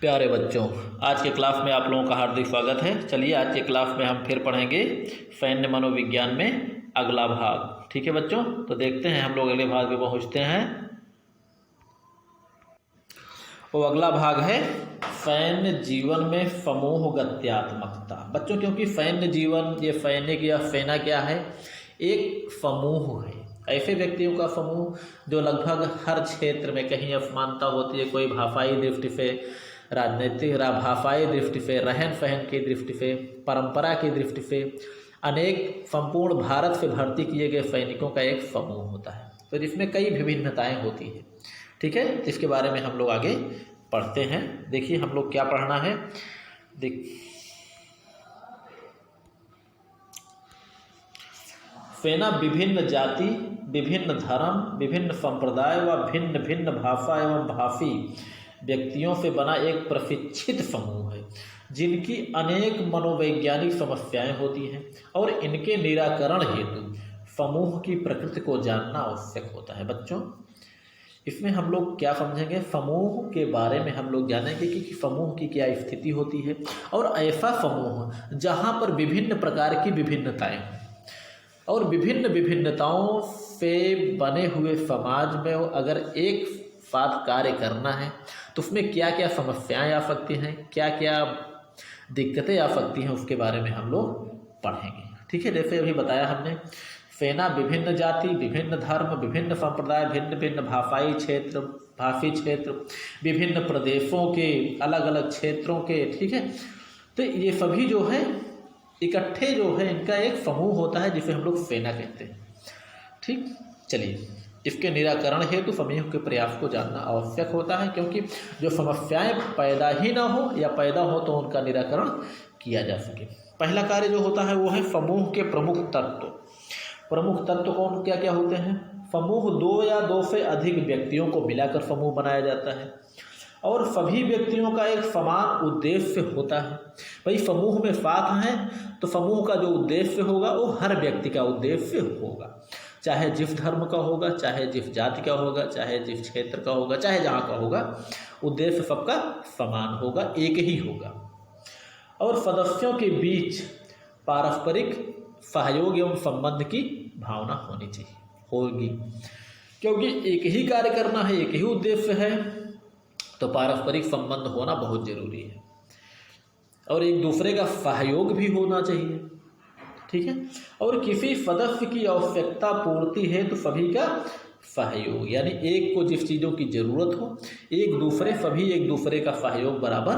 प्यारे बच्चों, आज के क्लास में आप लोगों का हार्दिक स्वागत है। चलिए आज के क्लास में हम फिर पढ़ेंगे सैन्य मनोविज्ञान में अगला भाग। ठीक है बच्चों, तो देखते हैं हम लोग अगले भाग में पहुंचते हैं। वो अगला भाग है सैन्य जीवन में समूह गत्यात्मकता। बच्चों, क्योंकि सैन्य जीवन, ये सैनिक या सेना क्या है, एक समूह है। ऐसे व्यक्तियों का समूह जो लगभग हर क्षेत्र में कहीं असमानता होती है, कोई भाषाई दृष्टि से, राजनीतिक भाषाई दृष्टि से, रहन सहन की दृष्टि से, परंपरा की दृष्टि से अनेक संपूर्ण भारत से भर्ती किए गए सैनिकों का एक समूह होता है, तो जिसमें कई विभिन्नताएं होती हैं। ठीक है, इसके बारे में हम लोग आगे पढ़ते हैं। देखिए हम लोग क्या पढ़ना है। सेना विभिन्न जाति, विभिन्न धर्म, विभिन्न संप्रदाय व भिन्न भिन्न भाषा एवं भाषी व्यक्तियों से बना एक प्रशिक्षित समूह है, जिनकी अनेक मनोवैज्ञानिक समस्याएं होती हैं और इनके निराकरण हेतु समूह की प्रकृति को जानना आवश्यक होता है। बच्चों, इसमें हम लोग क्या समझेंगे, समूह के बारे में हम लोग जानेंगे कि समूह की क्या स्थिति होती है, और ऐसा समूह जहाँ पर विभिन्न प्रकार की विभिन्नताएं और विभिन्न विभिन्नताओं से बने हुए समाज में अगर एक साथ कार्य करना है तो उसमें क्या क्या समस्याएं आ सकती हैं, क्या क्या दिक्कतें आ सकती हैं, उसके बारे में हम लोग पढ़ेंगे। ठीक है, जैसे अभी बताया हमने, सेना विभिन्न जाति, विभिन्न धर्म, विभिन्न संप्रदाय, भिन्न भिन्न भाषी क्षेत्र, विभिन्न प्रदेशों के, अलग अलग क्षेत्रों के। ठीक है, तो ये सभी जो है इकट्ठे जो है इनका एक समूह होता है जिसे हम लोग सेना कहते हैं। ठीक, चलिए इसके निराकरण हेतु समूह के प्रयास को जानना आवश्यक होता है, क्योंकि जो समस्याएं पैदा ही ना हो या पैदा हो तो उनका निराकरण किया जा सके। पहला कार्य जो होता है वो है समूह के प्रमुख तत्व। प्रमुख तत्व कौन क्या क्या होते हैं? समूह दो या दो से अधिक व्यक्तियों को मिलाकर समूह बनाया जाता है और सभी व्यक्तियों का एक समान उद्देश्य होता है। भाई समूह में साथ हैं तो समूह का जो उद्देश्य होगा वो हर व्यक्ति का उद्देश्य होगा, चाहे जिस धर्म का होगा, चाहे जिस जाति का होगा, चाहे जिस क्षेत्र का होगा, चाहे जहाँ का होगा, उद्देश्य सबका समान होगा, एक ही होगा। और सदस्यों के बीच पारस्परिक सहयोग एवं संबंध की भावना होगी, क्योंकि एक ही कार्य करना है, एक ही उद्देश्य है, तो पारस्परिक संबंध होना बहुत जरूरी है और एक दूसरे का सहयोग भी होना चाहिए। ठीक है, और किसी सदस्य की आवश्यकता पूर्ति है तो सभी का सहयोग, यानी एक को जिस चीज़ों की जरूरत हो सभी एक दूसरे का सहयोग बराबर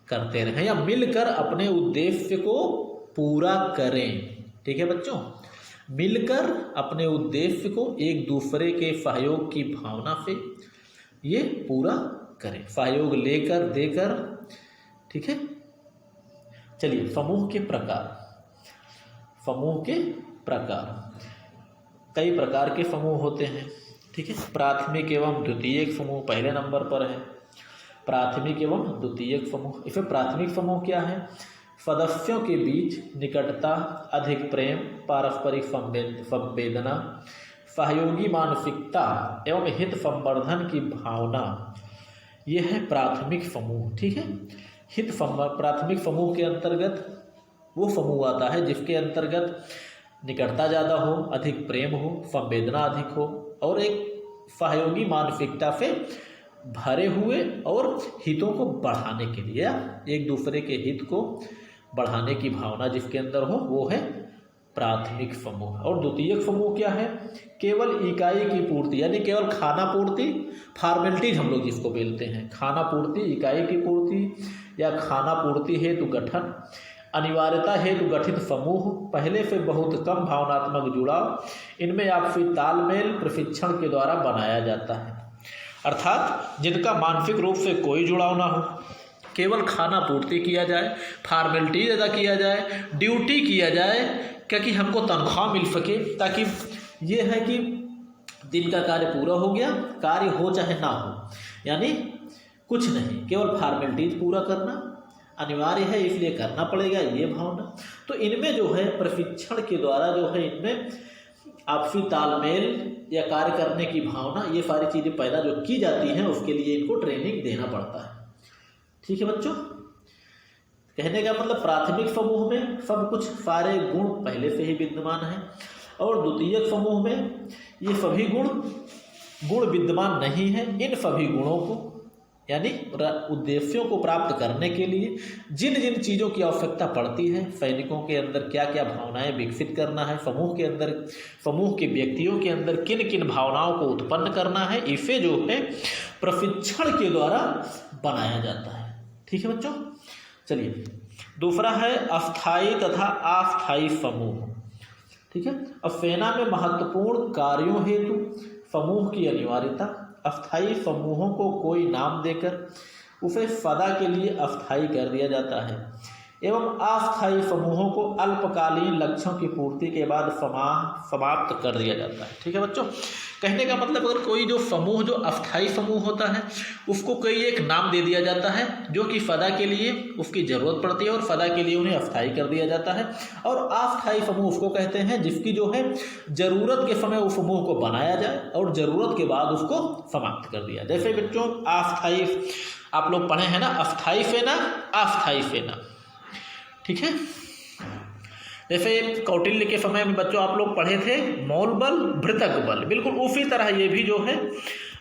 करते रहें या मिलकर अपने उद्देश्य को पूरा करें। ठीक है बच्चों, मिलकर अपने उद्देश्य को एक दूसरे के सहयोग की भावना से ये पूरा करें, सहयोग लेकर देकर। ठीक है, चलिए समूह के प्रकार। समूह के प्रकार, कई प्रकार के समूह होते हैं। ठीक है, प्राथमिक एवं द्वितीयक समूह पहले नंबर पर है। प्राथमिक एवं द्वितीयक समूह, इसमें प्राथमिक समूह क्या है? सदस्यों के बीच निकटता, अधिक प्रेम, पारस्परिक संवेदना, सहयोगी मानसिकता एवं हित संवर्धन की भावना, यह है प्राथमिक समूह। ठीक है, प्राथमिक समूह के अंतर्गत वो समूह आता है जिसके अंतर्गत निकटता ज़्यादा हो, अधिक प्रेम हो, संवेदना अधिक हो और एक सहयोगी मानसिकता से भरे हुए और हितों को बढ़ाने के लिए, एक दूसरे के हित को बढ़ाने की भावना जिसके अंदर हो, वो है प्राथमिक समूह। और द्वितीयक समूह क्या है? केवल इकाई की पूर्ति, यानी केवल खाना पूर्ति, फॉर्मेलिटीज हम लोग जिसको बोलते हैं, खाना पूर्ति, इकाई की पूर्ति या खाना पूर्ति हेतु गठन, अनिवार्यता हेतु गठित समूह, पहले से बहुत कम भावनात्मक जुड़ाव, इनमें आपसी तालमेल प्रशिक्षण के द्वारा बनाया जाता है। अर्थात जिनका मानसिक रूप से कोई जुड़ाव ना हो, केवल खाना पूर्ति किया जाए, फॉर्मेलिटीज अदा किया जाए, ड्यूटी किया जाए, क्योंकि हमको तनख्वाह मिल सके, ताकि ये है कि दिन का कार्य पूरा हो गया, कार्य हो चाहे ना हो, यानी कुछ नहीं, केवल फॉर्मेलिटीज पूरा करना अनिवार्य है इसलिए करना पड़ेगा, ये भावना। तो इनमें जो है प्रशिक्षण के द्वारा जो है इनमें आपसी तालमेल या कार्य करने की भावना, ये सारी चीज़ें पैदा जो की जाती हैं, उसके लिए इनको ट्रेनिंग देना पड़ता है। ठीक है बच्चों, कहने का मतलब प्राथमिक समूह में सब कुछ सारे गुण पहले से ही विद्यमान है, और द्वितीयक समूह में ये सभी गुण विद्यमान नहीं है। इन सभी गुणों को यानी उद्देश्यों को प्राप्त करने के लिए जिन जिन चीज़ों की आवश्यकता पड़ती है, सैनिकों के अंदर क्या क्या भावनाएं विकसित करना है, समूह के अंदर समूह के व्यक्तियों के अंदर किन किन भावनाओं को उत्पन्न करना है, इसे जो है प्रशिक्षण के द्वारा बनाया जाता है। ठीक है बच्चों, चलिए दूसरा है अस्थायी तथा अस्थायी समूह। ठीक है, अब सेना में महत्वपूर्ण कार्यों हेतु समूह की अनिवार्यता। अस्थायी समूहों को कोई नाम देकर उसे सदा के लिए अस्थायी कर दिया जाता है एवं अस्थायी समूहों को अल्पकालीन लक्ष्यों की पूर्ति के बाद समाप्त कर दिया जाता है। ठीक है बच्चों, कहने का मतलब अगर कोई जो समूह जो अस्थायी समूह होता है उसको कोई एक नाम दे दिया जाता है जो कि सदा के लिए उसकी ज़रूरत पड़ती है और सदा के लिए उन्हें अस्थायी कर दिया जाता है, और अस्थायी समूह उसको कहते हैं जिसकी जो है ज़रूरत के समय उस समूह को बनाया जाए और ज़रूरत के बाद उसको समाप्त कर दिया। जैसे बच्चों अस्थायी आप लोग पढ़े हैं ना, अस्थायी सेना अस्थायी सेना। ठीक है, जैसे कौटिल्य के समय में बच्चों आप लोग पढ़े थे मौल बल भृतक बल, बिल्कुल उसी तरह ये भी जो है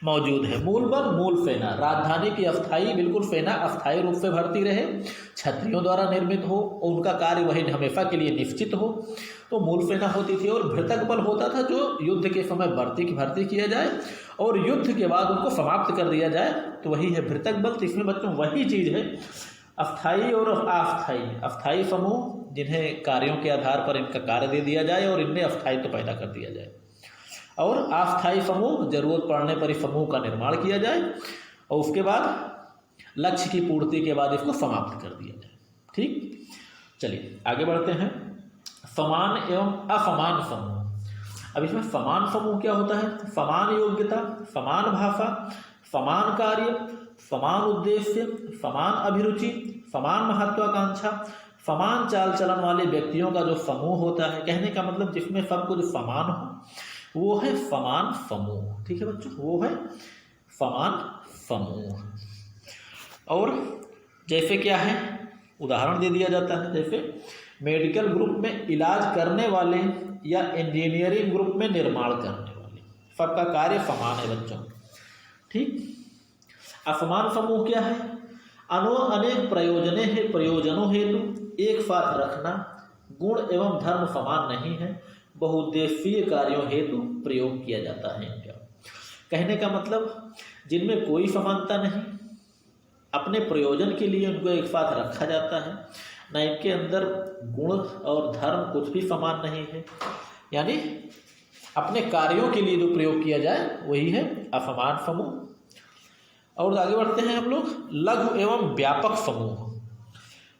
मौजूद है। मूल बल मूल सेना, राजधानी की अस्थायी बिल्कुल सेना अस्थायी रूप से भर्ती रहे, क्षत्रियों द्वारा निर्मित हो, उनका कार्य वही हमेशा के लिए निश्चित हो, तो मूल सेना होती थी। और भृतक बल होता था जो युद्ध के समय भर्ती किया जाए और युद्ध के बाद उनको समाप्त कर दिया जाए, तो वही है भृतक बल। तो इसमें बच्चों वही चीज़ है अस्थायी और अस्थायी। अस्थायी समूह जिन्हें कार्यों के आधार पर इनका कार्य दे दिया जाए और इनमें अस्थायित्व पैदा कर दिया जाए, और अस्थायी समूह जरूरत पड़ने पर इस समूह का निर्माण किया जाए और उसके बाद लक्ष्य की पूर्ति के बाद इसको समाप्त कर दिया जाए। ठीक, चलिए आगे बढ़ते हैं। समान एवं असमान समूह। अब इसमें समान समूह क्या होता है? समान योग्यता, समान भाषा, समान कार्य, समान उद्देश्य, समान अभिरुचि, समान महत्वाकांक्षा, समान चाल चलन वाले व्यक्तियों का जो समूह होता है, कहने का मतलब जिसमें सब कुछ समान हो वो है समान समूह। ठीक है बच्चों, वो है समान समूह। और जैसे क्या है उदाहरण दे दिया जाता है, जैसे मेडिकल ग्रुप में इलाज करने वाले या इंजीनियरिंग ग्रुप में निर्माण करने वाले, सबका कार्य समान है बच्चों। ठीक, असमान समूह क्या है? अनेक प्रयोजनों हेतु एक साथ रखना, गुण एवं धर्म समान नहीं है, बहुउद्देशीय कार्यों हेतु प्रयोग किया जाता है इनका। कहने का मतलब जिनमें कोई समानता नहीं, अपने प्रयोजन के लिए उनको एक साथ रखा जाता है, न इनके अंदर गुण और धर्म कुछ भी समान नहीं है, यानी अपने कार्यों के लिए जो प्रयोग किया जाए वही है असमान समूह। और आगे बढ़ते हैं हम लोग लघु एवं व्यापक समूह।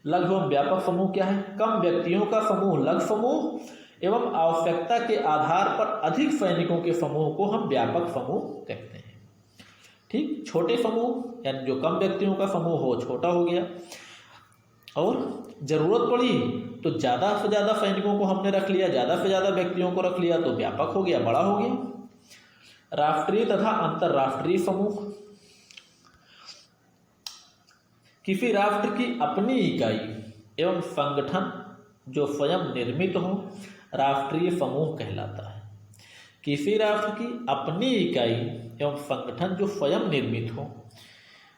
लघु एवं व्यापक समूह क्या है? कम व्यक्तियों का समूह लघु समूह एवं आवश्यकता के आधार पर अधिक सैनिकों के समूह को हम व्यापक समूह कहते हैं। ठीक, छोटे समूह यानी जो कम व्यक्तियों का समूह हो छोटा हो गया, और जरूरत पड़ी तो ज़्यादा से ज़्यादा सैनिकों को हमने रख लिया, ज़्यादा से ज़्यादा व्यक्तियों को रख लिया तो व्यापक हो गया, बड़ा हो गया। राष्ट्रीय तथा अंतर्राष्ट्रीय समूह। किसी राष्ट्र की अपनी इकाई एवं संगठन जो स्वयं निर्मित हो राष्ट्रीय समूह कहलाता है। किसी राष्ट्र की अपनी इकाई एवं संगठन जो स्वयं निर्मित हो,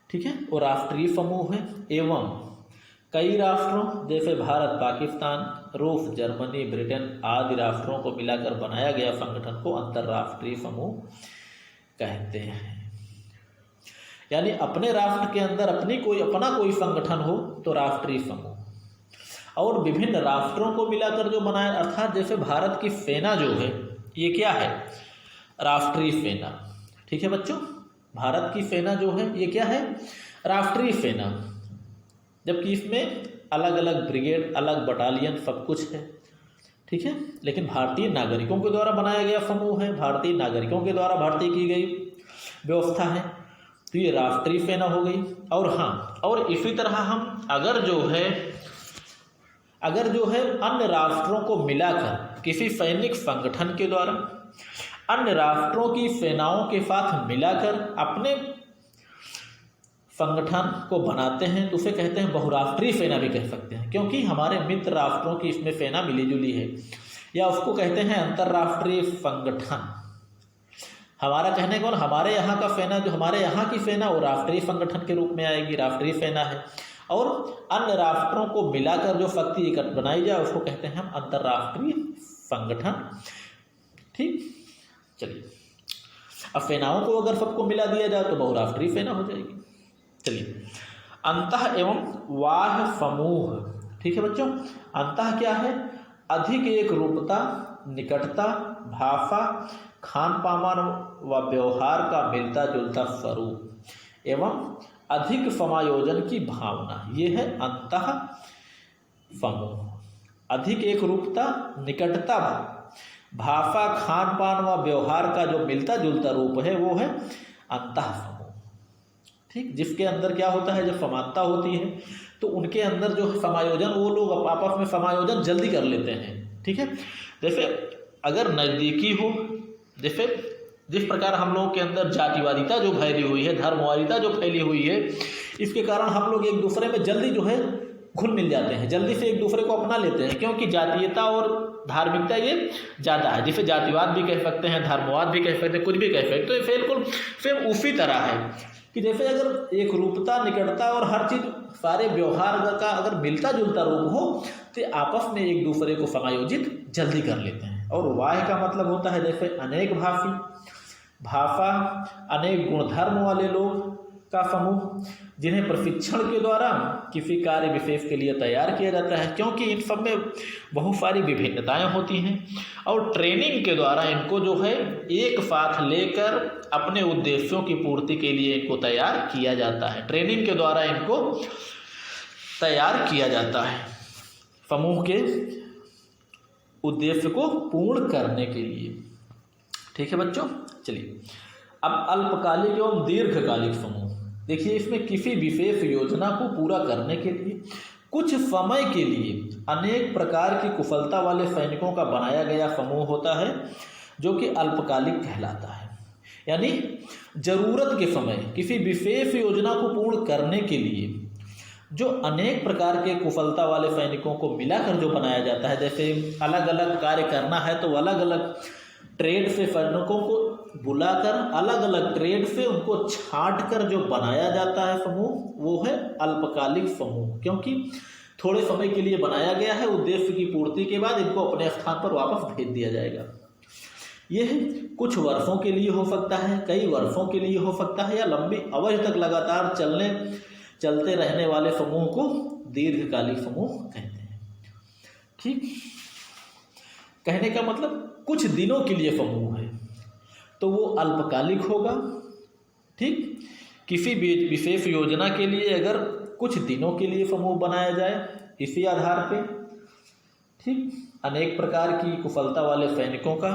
ठीक है, वो राष्ट्रीय समूह है। एवं कई राष्ट्रों जैसे भारत, पाकिस्तान, रूस, जर्मनी, ब्रिटेन आदि राष्ट्रों को मिलाकर बनाया गया संगठन को अंतर्राष्ट्रीय समूह कहते हैं। यानी अपने राष्ट्र के अंदर अपना कोई संगठन हो तो राष्ट्रीय समूह, और विभिन्न राष्ट्रों को मिलाकर जो बनाया, अर्थात जैसे भारत की सेना जो है ये क्या है? राष्ट्रीय सेना। ठीक है बच्चों, भारत की सेना जो है ये क्या है? राष्ट्रीय सेना, जबकि इसमें अलग अलग ब्रिगेड, अलग बटालियन सब कुछ है। ठीक है, लेकिन भारतीय नागरिकों के द्वारा बनाया गया समूह है, भारतीय नागरिकों के द्वारा भर्ती की गई व्यवस्था है, तो ये राष्ट्रीय सेना हो गई। और हाँ, और इसी तरह हम अगर जो है अन्य राष्ट्रों को मिलाकर किसी सैनिक संगठन के द्वारा अन्य राष्ट्रों की सेनाओं के साथ मिलाकर अपने संगठन को बनाते हैं तो उसे कहते हैं बहुराष्ट्रीय सेना भी कह सकते हैं, क्योंकि हमारे मित्र राष्ट्रों की इसमें सेना मिली जुली है, या उसको कहते हैं अंतर्राष्ट्रीय संगठन। हमारा कहने को हमारे यहाँ का सेना, जो हमारे यहाँ की सेना वो राष्ट्रीय संगठन के रूप में आएगी, राष्ट्रीय सेना है, और अन्य राष्ट्रों को मिलाकर जो शक्ति इकट्ठ बनाई जाए उसको कहते हैं हम अंतर्राष्ट्रीय संगठन। ठीक, चलिए अब सेनाओं को अगर सबको मिला दिया जाए तो बहुराष्ट्रीय सेना हो जाएगी। चलिए, अंतः एवं बाह्य समूह। ठीक है बच्चों, अंतः क्या है? अधिक एक रूपता, निकटता, भाषा, खान पान व व्यवहार का मिलता जुलता स्वरूप एवं अधिक समायोजन की भावना, ये है अंतः समूह। अधिक एक रूपता, निकटता, भाषा, खान पान व व्यवहार का जो मिलता जुलता रूप है वो है अंतः समूह। ठीक, जिसके अंदर क्या होता है, जब समानता होती है तो उनके अंदर जो समायोजन, वो लोग आपस में समायोजन जल्दी कर लेते हैं। ठीक है, जैसे अगर नज़दीकी हो, जैसे जिस प्रकार हम लोगों के अंदर जातिवादिता जो फैली हुई है, धर्मवादिता जो फैली हुई है, इसके कारण हम लोग एक दूसरे में जल्दी जो है घुल मिल जाते हैं, जल्दी से एक दूसरे को अपना लेते हैं, क्योंकि जातीयता और धार्मिकता ये ज़्यादा है। जिसे जातिवाद भी कह सकते हैं, धर्मवाद भी कह सकते हैं, कुछ भी कह सकते हैं। तो ये बिल्कुल सेम उसी तरह है कि जैसे अगर एक रूपता, निकटता और हर चीज़, सारे व्यवहार का अगर मिलता जुलता रूप हो तो आपस में एक दूसरे को समायोजित जल्दी कर लेते हैं। और वाह्य का मतलब होता है जैसे अनेक भाषी, भाषा, अनेक गुणधर्म वाले लोग का समूह, जिन्हें प्रशिक्षण के द्वारा किसी कार्य विशेष के लिए तैयार किया जाता है, क्योंकि इन सब में बहुत सारी विभिन्नताएं होती हैं, और ट्रेनिंग के द्वारा इनको जो है एक साथ लेकर अपने उद्देश्यों की पूर्ति के लिए इनको तैयार किया जाता है। ट्रेनिंग के द्वारा इनको तैयार किया जाता है समूह के उद्देश्य को पूर्ण करने के लिए। ठीक है बच्चों, चलिए अब अल्पकालिक एवं दीर्घकालिक समूह। देखिए, इसमें किसी विशेष योजना को पूरा करने के लिए कुछ समय के लिए अनेक प्रकार की कुशलता वाले सैनिकों का बनाया गया समूह होता है, जो कि अल्पकालिक कहलाता है। यानी जरूरत के समय किसी विशेष योजना को पूर्ण करने के लिए जो अनेक प्रकार के कुशलता वाले सैनिकों को मिलाकर जो बनाया जाता है, जैसे अलग अलग कार्य करना है तो अलग अलग ट्रेड से सैनिकों को बुलाकर अलग अलग ट्रेड से उनको छांट कर जो बनाया जाता है समूह, वो है अल्पकालिक समूह, क्योंकि थोड़े समय के लिए बनाया गया है, उद्देश्य की पूर्ति के बाद इनको अपने स्थान पर वापस भेज दिया जाएगा। यह कुछ वर्षों के लिए हो सकता है, कई वर्षों के लिए हो सकता है, या लंबी अवधि तक लगातार चलते रहने वाले समूह को दीर्घकालिक समूह कहते हैं। ठीक, कहने का मतलब कुछ दिनों के लिए समूह है तो वो अल्पकालिक होगा। ठीक, किसी भी विशेष योजना के लिए अगर कुछ दिनों के लिए समूह बनाया जाए इसी आधार पे, ठीक, अनेक प्रकार की कुशलता वाले सैनिकों का,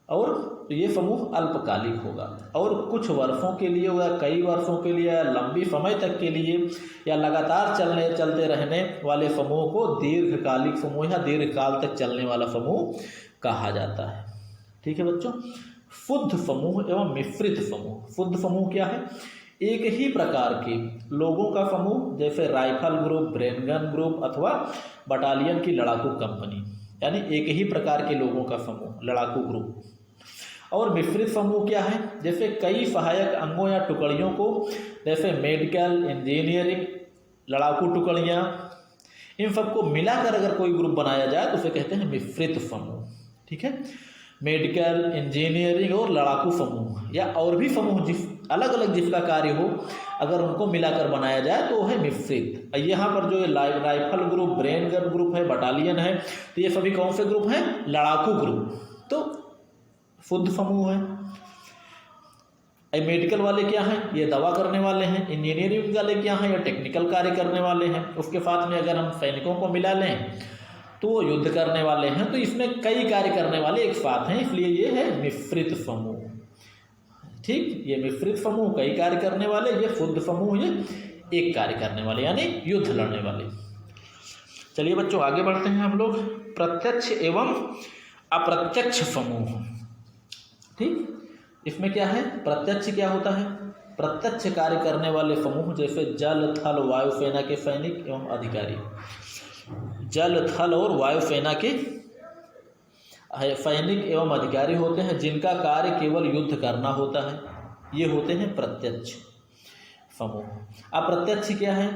और ये समूह अल्पकालिक होगा। और कुछ वर्षों के लिए या कई वर्षों के लिए या लंबी समय तक के लिए या लगातार चलते रहने वाले समूह को दीर्घकालिक समूह या दीर्घकाल तक चलने वाला समूह कहा जाता है। ठीक है बच्चों, शुद्ध समूह एवं मिश्रित समूह। शुद्ध समूह क्या है? एक ही प्रकार के लोगों का समूह, जैसे राइफल ग्रुप, ब्रेनगन ग्रुप अथवा बटालियन की लड़ाकू कंपनी, यानी एक ही प्रकार के लोगों का समूह, लड़ाकू ग्रुप। और मिश्रित समूह क्या है? जैसे कई सहायक अंगों या टुकड़ियों को, जैसे मेडिकल, इंजीनियरिंग, लड़ाकू टुकड़ियाँ, इन सबको मिलाकर अगर कोई ग्रुप बनाया जाए तो उसे कहते हैं मिश्रित समूह। ठीक है, मेडिकल, इंजीनियरिंग और लड़ाकू समूह, या और भी समूह जिस अलग अलग जिसका कार्य हो, अगर उनको मिलाकर बनाया जाए तो है मिश्रित। यहाँ पर जो राइफल ग्रुप, ब्रेनगन ग्रुप है, बटालियन है, तो ये सभी कौन से ग्रुप हैं? लड़ाकू ग्रुप, तो शुद्ध समूह है। मेडिकल वाले क्या हैं? ये दवा करने वाले हैं। इंजीनियरिंग वाले क्या हैं? ये टेक्निकल कार्य करने वाले हैं। उसके साथ में अगर हम सैनिकों को मिला लें तो वो युद्ध करने वाले हैं। तो इसमें कई कार्य करने वाले एक साथ हैं, इसलिए ये है मिश्रित समूह। ठीक, ये मिश्रित समूह कई कार्य करने वाले, ये शुद्ध समूह ये एक कार्य करने वाले, यानी युद्ध लड़ने वाले। चलिए बच्चों, आगे बढ़ते हैं हम लोग। प्रत्यक्ष एवं अप्रत्यक्ष समूह। ठीक, इसमें क्या है? प्रत्यक्ष क्या होता है? प्रत्यक्ष कार्य करने वाले समूह जैसे जल थल वायुसेना के सैनिक एवं अधिकारी, जल थल और वायुसेना के सैनिक एवं अधिकारी होते हैं जिनका कार्य केवल युद्ध करना होता है, ये होते हैं प्रत्यक्ष समूह। अप्रत्यक्ष क्या है?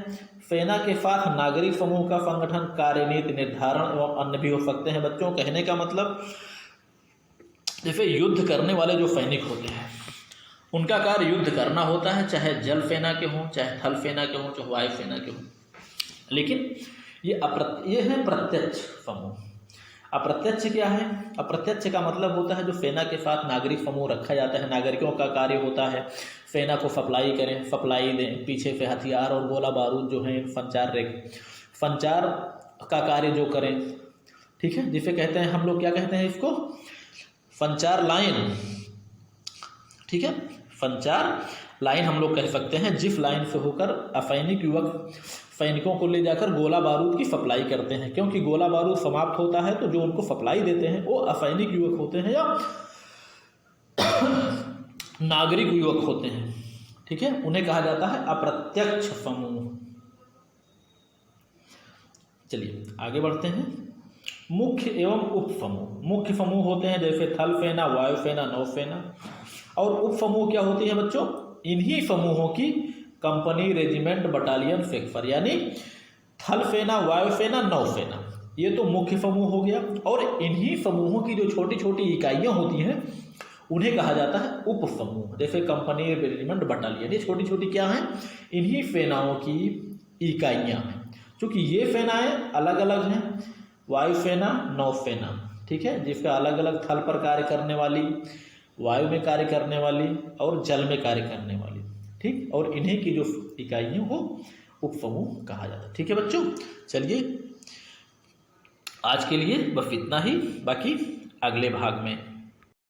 सेना के साथ नागरिक समूह का संगठन, कार्यनीति निर्धारण एवं अन्य भी हो सकते हैं। बच्चों, कहने का मतलब जैसे युद्ध करने वाले जो सैनिक होते हैं उनका कार्य युद्ध करना होता है, चाहे जल सेना के हों, चाहे थल सेना के हों, चाहे वायु सेना के हों, लेकिन ये है प्रत्यक्ष समूह। अप्रत्यक्ष क्या है? अप्रत्यक्ष का मतलब होता है जो सेना के साथ नागरिक समूह रखा जाता है, नागरिकों का कार्य होता है सेना को सप्लाई करें, सप्लाई दें, पीछे से हथियार और गोला बारूद जो है, संचार का कार्य जो करें, ठीक है, जिसे कहते हैं हम लोग क्या कहते हैं इसको, संचार लाइन, ठीक है, संचार लाइन हम लोग कह सकते हैं, जिस लाइन से होकर असैनिक युवक सैनिकों को ले जाकर गोला बारूद की सप्लाई करते हैं, क्योंकि गोला बारूद समाप्त होता है तो जो उनको सप्लाई देते हैं वो असैनिक युवक होते हैं या नागरिक युवक होते हैं, ठीक है, उन्हें कहा जाता है अप्रत्यक्ष समूह। चलिए आगे बढ़ते हैं। मुख्य एवं उप समूह। मुख्य समूह होते हैं जैसे थल सेना, वायुसेना, नौसेना, और उप समूह क्या होती है बच्चों? इन्हीं समूहों की कंपनी, रेजिमेंट, बटालियन, सेक्टर, यानी थल सेना, वायुसेना, नौसेना, ये तो मुख्य समूह हो गया, और इन्हीं समूहों की जो छोटी छोटी इकाइयां होती हैं उन्हें कहा जाता है उप समूह, जैसे कंपनी, रेजिमेंट, बटालियन, ये छोटी छोटी क्या हैं? इन्हीं सेनाओं की इकाइयां हैं। क्योंकि ये सेनाएं अलग अलग हैं, वायुसेना, नौसेना, ठीक है, जिसका अलग अलग थल पर कार्य करने वाली, वायु में कार्य करने वाली और जल में कार्य करने वाली, ठीक, और इन्हीं की जो इकाइयों को उप समूह कहा जाता है। ठीक है बच्चों, चलिए आज के लिए बस इतना ही, बाकी अगले भाग में